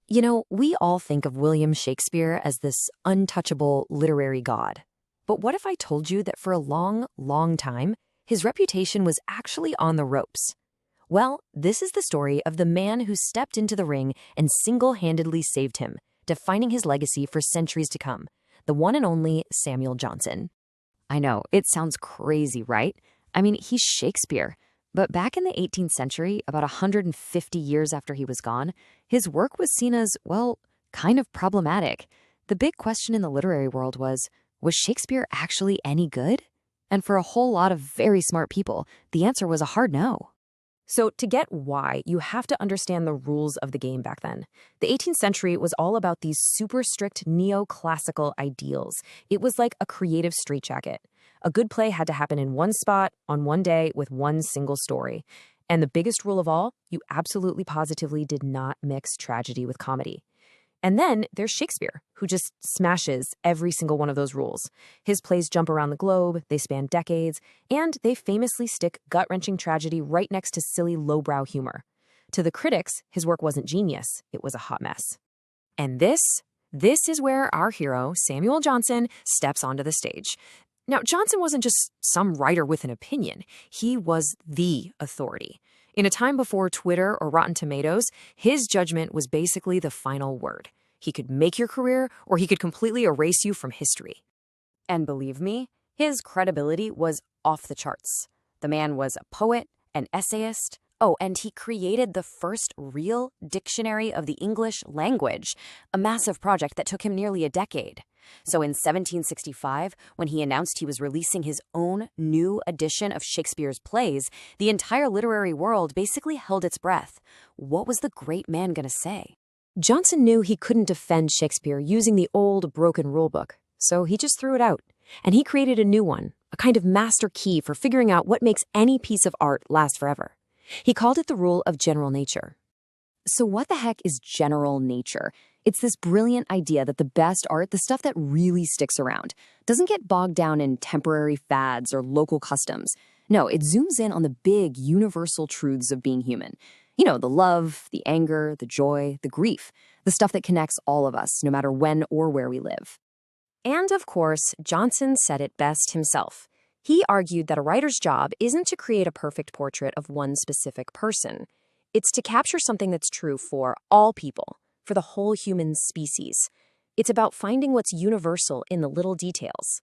You know, we all think of William Shakespeare as this untouchable literary god. But what if I told you that for a long, long time, his reputation was actually on the ropes? Well, this is the story of the man who stepped into the ring and single-handedly saved him, defining his legacy for centuries to come, the one and only Samuel Johnson. I know, it sounds crazy, right? I mean, he's Shakespeare. But back in the 18th century, about 150 years after he was gone, his work was seen as, well, kind of problematic. The big question in the literary world was Shakespeare actually any good? And for a whole lot of very smart people, the answer was a hard no. So to get why, you have to understand the rules of the game back then. The 18th century was all about these super strict neoclassical ideals. It was like a creative straitjacket. A good play had to happen in one spot, on one day, with one single story. And the biggest rule of all, you absolutely positively did not mix tragedy with comedy. And then there's Shakespeare, who just smashes every single one of those rules. His plays jump around the globe, they span decades, and they famously stick gut-wrenching tragedy right next to silly lowbrow humor. To the critics, his work wasn't genius, it was a hot mess. And this is where our hero, Samuel Johnson, steps onto the stage. Now, Johnson wasn't just some writer with an opinion. He was the authority. In a time before Twitter or Rotten Tomatoes, his judgment was basically the final word. He could make your career, or he could completely erase you from history. And believe me, his credibility was off the charts. The man was a poet, an essayist. Oh, and he created the first real dictionary of the English language, a massive project that took him nearly a decade. So in 1765, when he announced he was releasing his own new edition of Shakespeare's plays, the entire literary world basically held its breath. What was the great man going to say? Johnson knew he couldn't defend Shakespeare using the old, broken rulebook, so he just threw it out. And he created a new one, a kind of master key for figuring out what makes any piece of art last forever. He called it the rule of general nature. So what the heck is general nature? It's this brilliant idea that the best art, the stuff that really sticks around, doesn't get bogged down in temporary fads or local customs. No, it zooms in on the big, universal truths of being human. You know, the love, the anger, the joy, the grief, the stuff that connects all of us, no matter when or where we live. And of course, Johnson said it best himself. He argued that a writer's job isn't to create a perfect portrait of one specific person. It's to capture something that's true for all people, for the whole human species. It's about finding what's universal in the little details.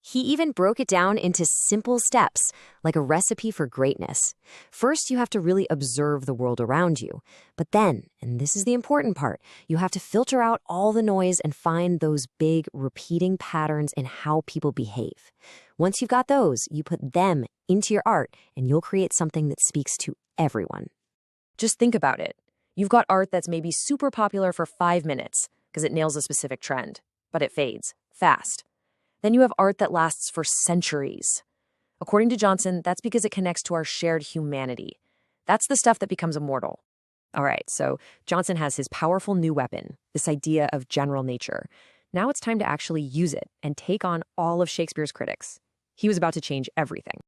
He even broke it down into simple steps, like a recipe for greatness. First, you have to really observe the world around you. But then, and this is the important part, you have to filter out all the noise and find those big, repeating patterns in how people behave. Once you've got those, you put them into your art, and you'll create something that speaks to everyone. Just think about it. You've got art that's maybe super popular for 5 minutes because it nails a specific trend, but it fades fast. Then you have art that lasts for centuries. According to Johnson, that's because it connects to our shared humanity. That's the stuff that becomes immortal. All right, so Johnson has his powerful new weapon, this idea of general nature. Now it's time to actually use it and take on all of Shakespeare's critics. He was about to change everything.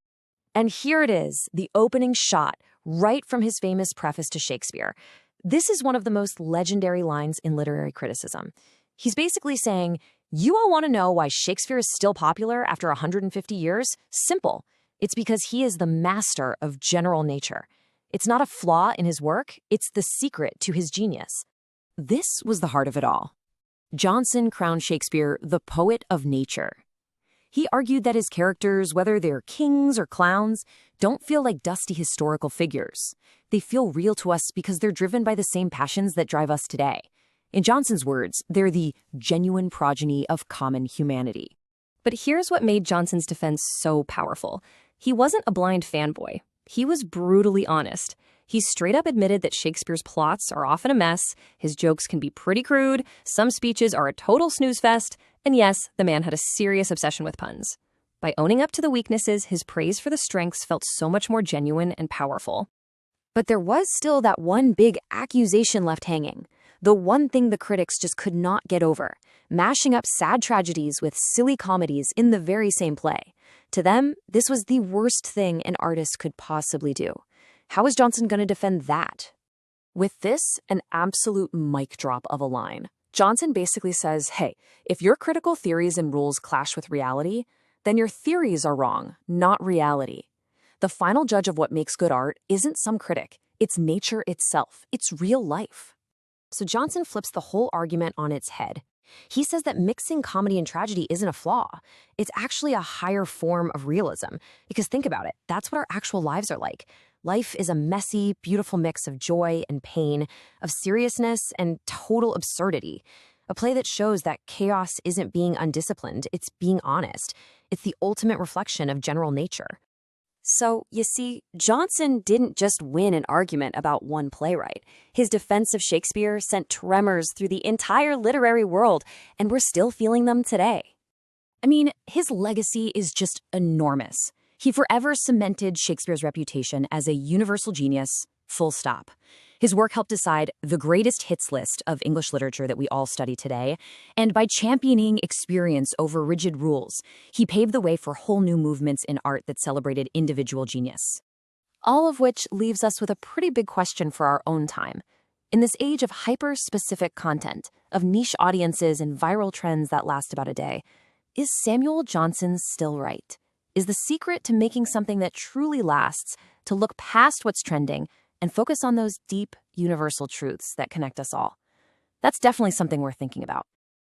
And here it is, the opening shot, right from his famous preface to Shakespeare. This is one of the most legendary lines in literary criticism. He's basically saying, you all want to know why Shakespeare is still popular after 150 years? Simple. It's because he is the master of general nature. It's not a flaw in his work, it's the secret to his genius. This was the heart of it all. Johnson crowned Shakespeare the poet of nature. He argued that his characters, whether they're kings or clowns, don't feel like dusty historical figures. They feel real to us because they're driven by the same passions that drive us today. In Johnson's words, they're the genuine progeny of common humanity. But here's what made Johnson's defense so powerful. He wasn't a blind fanboy. He was brutally honest. He straight up admitted that Shakespeare's plots are often a mess, his jokes can be pretty crude, some speeches are a total snooze fest, and yes, the man had a serious obsession with puns. By owning up to the weaknesses, his praise for the strengths felt so much more genuine and powerful. But there was still that one big accusation left hanging. The one thing the critics just could not get over, mashing up sad tragedies with silly comedies in the very same play. To them, this was the worst thing an artist could possibly do. How was Johnson going to defend that? With this, an absolute mic drop of a line, Johnson basically says, hey, if your critical theories and rules clash with reality, then your theories are wrong, not reality. The final judge of what makes good art isn't some critic, it's nature itself, it's real life. So Johnson flips the whole argument on its head. He says that mixing comedy and tragedy isn't a flaw. It's actually a higher form of realism. Because think about it, that's what our actual lives are like. Life is a messy, beautiful mix of joy and pain, of seriousness and total absurdity. A play that shows that chaos isn't being undisciplined, it's being honest. It's the ultimate reflection of general nature. So, you see, Johnson didn't just win an argument about one playwright. His defense of Shakespeare sent tremors through the entire literary world, and we're still feeling them today. I mean, his legacy is just enormous. He forever cemented Shakespeare's reputation as a universal genius, full stop. His work helped decide the greatest hits list of English literature that we all study today, and by championing experience over rigid rules, he paved the way for whole new movements in art that celebrated individual genius. All of which leaves us with a pretty big question for our own time. In this age of hyper-specific content, of niche audiences and viral trends that last about a day, is Samuel Johnson still right? Is the secret to making something that truly lasts to look past what's trending and focus on those deep, universal truths that connect us all? That's definitely something we're thinking about.